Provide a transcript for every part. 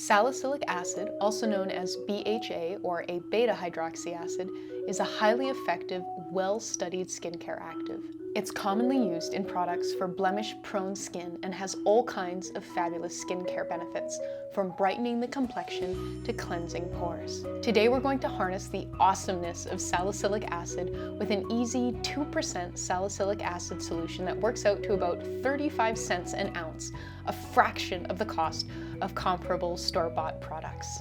Salicylic acid, also known as BHA or a beta-hydroxy acid, is a highly effective, well-studied skincare active. It's commonly used in products for blemish-prone skin and has all kinds of fabulous skincare benefits, from brightening the complexion to cleansing pores. Today we're going to harness the awesomeness of salicylic acid with an easy 2% salicylic acid solution that works out to about 35 cents an ounce, a fraction of the cost of comparable store-bought products.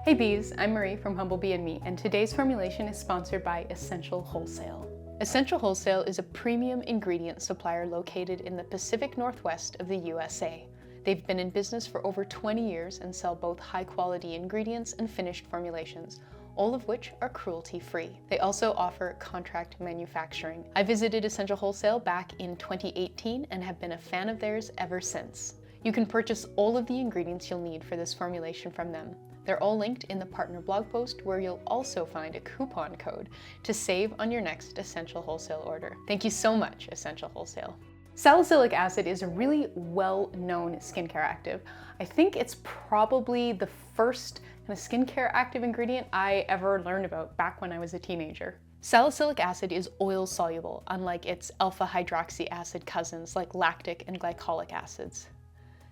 Hey bees, I'm Marie from Humble Bee and Me, and today's formulation is sponsored by Essential Wholesale. Essential Wholesale is a premium ingredient supplier located in the Pacific Northwest of the USA. They've been in business for over 20 years and sell both high-quality ingredients and finished formulations, all of which are cruelty-free. They also offer contract manufacturing. I visited Essential Wholesale back in 2018 and have been a fan of theirs ever since. You can purchase all of the ingredients you'll need for this formulation from them. They're all linked in the partner blog post, where you'll also find a coupon code to save on your next Essential Wholesale order. Thank you so much, Essential Wholesale. Salicylic acid is a really well-known skincare active. I think it's probably the first kind of skincare active ingredient I ever learned about back when I was a teenager. Salicylic acid is oil-soluble, unlike its alpha-hydroxy acid cousins like lactic and glycolic acids.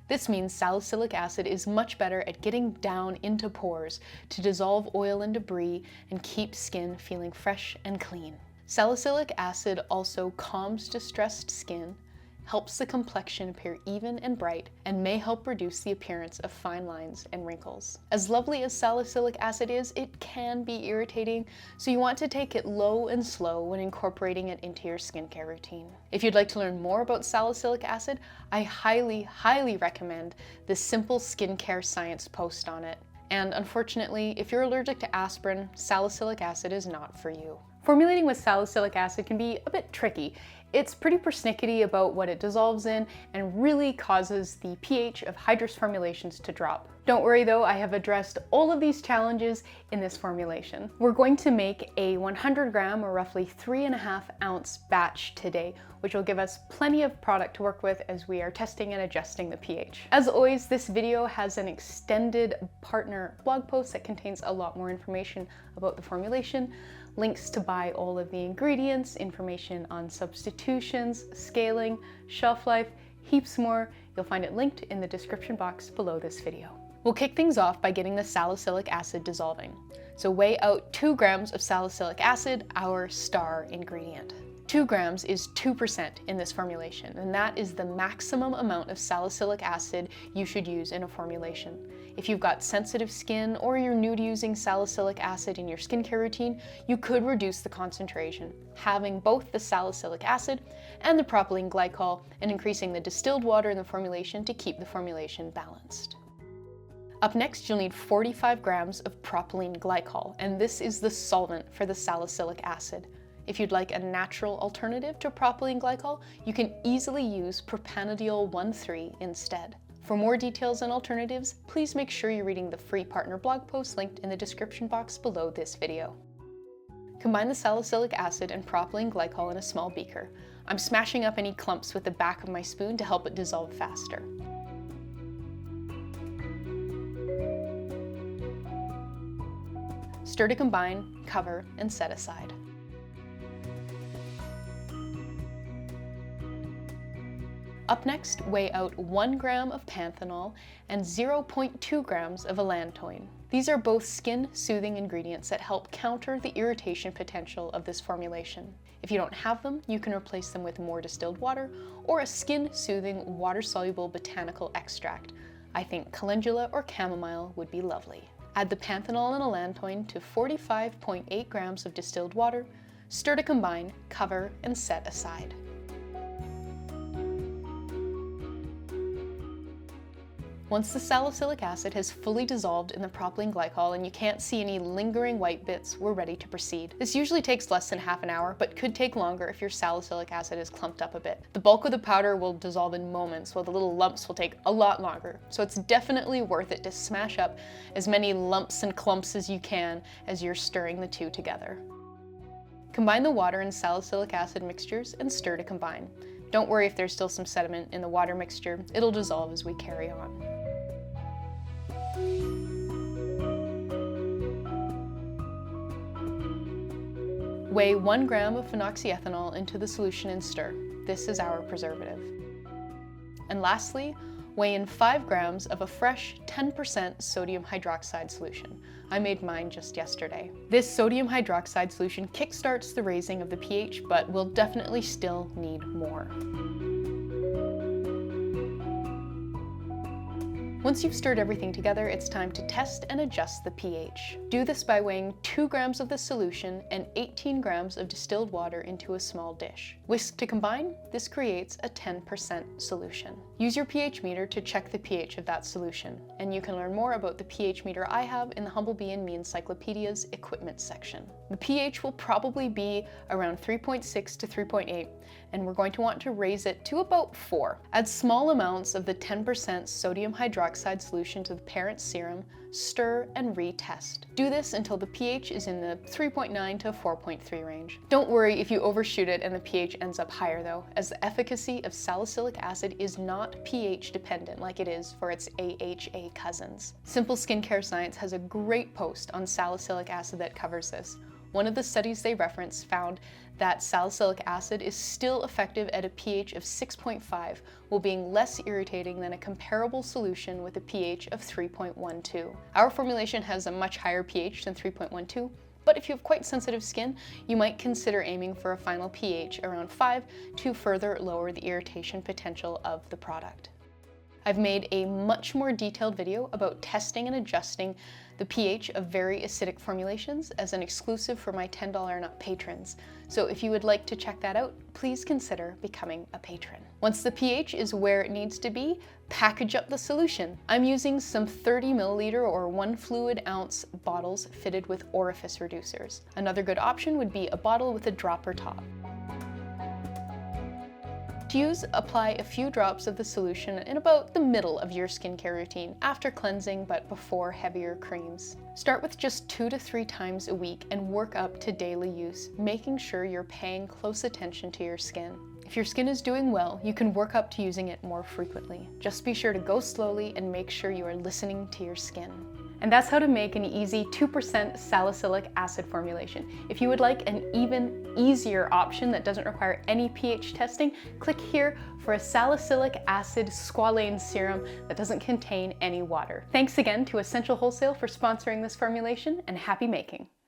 This means salicylic acid is much better at getting down into pores to dissolve oil and debris and keep skin feeling fresh and clean. Salicylic acid also calms distressed skin, helps the complexion appear even and bright, and may help reduce the appearance of fine lines and wrinkles. As lovely as salicylic acid is, it can be irritating, so you want to take it low and slow when incorporating it into your skincare routine. If you'd like to learn more about salicylic acid, I highly recommend the Simple Skincare Science post on it. And unfortunately, if you're allergic to aspirin, salicylic acid is not for you. Formulating with salicylic acid can be a bit tricky. It's pretty persnickety about what it dissolves in and really causes the pH of hydrous formulations to drop. Don't worry though, I have addressed all of these challenges in this formulation. We're going to make a 100 gram or roughly 3.5 ounce batch today, which will give us plenty of product to work with as we are testing and adjusting the pH. As always, this video has an extended partner blog post that contains a lot more information about the formulation, links to buy all of the ingredients, information on substitutions, scaling, shelf life, heaps more. You'll find it linked in the description box below this video. We'll kick things off by getting the salicylic acid dissolving. So weigh out 2 grams of salicylic acid, our star ingredient. 2 grams is 2% in this formulation, and that is the maximum amount of salicylic acid you should use in a formulation. If you've got sensitive skin or you're new to using salicylic acid in your skincare routine, you could reduce the concentration, having both the salicylic acid and the propylene glycol and increasing the distilled water in the formulation to keep the formulation balanced. Up next, you'll need 45 grams of propylene glycol, and this is the solvent for the salicylic acid. If you'd like a natural alternative to propylene glycol, you can easily use propanediol 1,3 instead. For more details and alternatives, please make sure you're reading the free partner blog post linked in the description box below this video. Combine the salicylic acid and propylene glycol in a small beaker. I'm smashing up any clumps with the back of my spoon to help it dissolve faster. Stir to combine, cover, and set aside. Up next, weigh out 1 gram of panthenol and 0.2 grams of allantoin. These are both skin-soothing ingredients that help counter the irritation potential of this formulation. If you don't have them, you can replace them with more distilled water or a skin-soothing, water-soluble botanical extract. I think calendula or chamomile would be lovely. Add the panthenol and allantoin to 45.8 grams of distilled water, stir to combine, cover, and set aside. Once the salicylic acid has fully dissolved in the propylene glycol and you can't see any lingering white bits, we're ready to proceed. This usually takes less than half an hour, but could take longer if your salicylic acid is clumped up a bit. The bulk of the powder will dissolve in moments, while the little lumps will take a lot longer, so it's definitely worth it to smash up as many lumps and clumps as you can as you're stirring the two together. Combine the water and salicylic acid mixtures and stir to combine. Don't worry if there's still some sediment in the water mixture, it'll dissolve as we carry on. Weigh 1 gram of phenoxyethanol into the solution and stir. This is our preservative. And lastly, weigh in 5 grams of a fresh 10% sodium hydroxide solution. I made mine just yesterday. This sodium hydroxide solution kickstarts the raising of the pH, but will definitely still need more. Once you've stirred everything together, it's time to test and adjust the pH. Do this by weighing 2 grams of the solution and 18 grams of distilled water into a small dish. Whisk to combine. This creates a 10% solution. Use your pH meter to check the pH of that solution, and you can learn more about the pH meter I have in the Humblebee and Me Encyclopedia's equipment section. The pH will probably be around 3.6 to 3.8, and we're going to want to raise it to about 4. Add small amounts of the 10% sodium hydroxide solution to the parent serum, stir, and retest. Do this until the pH is in the 3.9 to 4.3 range. Don't worry if you overshoot it and the pH ends up higher though, as the efficacy of salicylic acid is not pH dependent like it is for its AHA cousins. Simple Skincare Science has a great post on salicylic acid that covers this. One of the studies they reference found that salicylic acid is still effective at a pH of 6.5, while being less irritating than a comparable solution with a pH of 3.12. Our formulation has a much higher pH than 3.12, but if you have quite sensitive skin, you might consider aiming for a final pH around 5 to further lower the irritation potential of the product. I've made a much more detailed video about testing and adjusting the pH of very acidic formulations as an exclusive for my $10 and up patrons. So if you would like to check that out, please consider becoming a patron. Once the pH is where it needs to be, package up the solution. I'm using some 30 milliliter or 1 fluid ounce bottles fitted with orifice reducers. Another good option would be a bottle with a dropper top. To use, apply a few drops of the solution in about the middle of your skincare routine, after cleansing but before heavier creams. Start with just 2 to 3 times a week and work up to daily use, making sure you're paying close attention to your skin. If your skin is doing well, you can work up to using it more frequently. Just be sure to go slowly and make sure you are listening to your skin. And that's how to make an easy 2% salicylic acid formulation. If you would like an even easier option that doesn't require any pH testing, click here for a salicylic acid squalane serum that doesn't contain any water. Thanks again to Essential Wholesale for sponsoring this formulation, and happy making!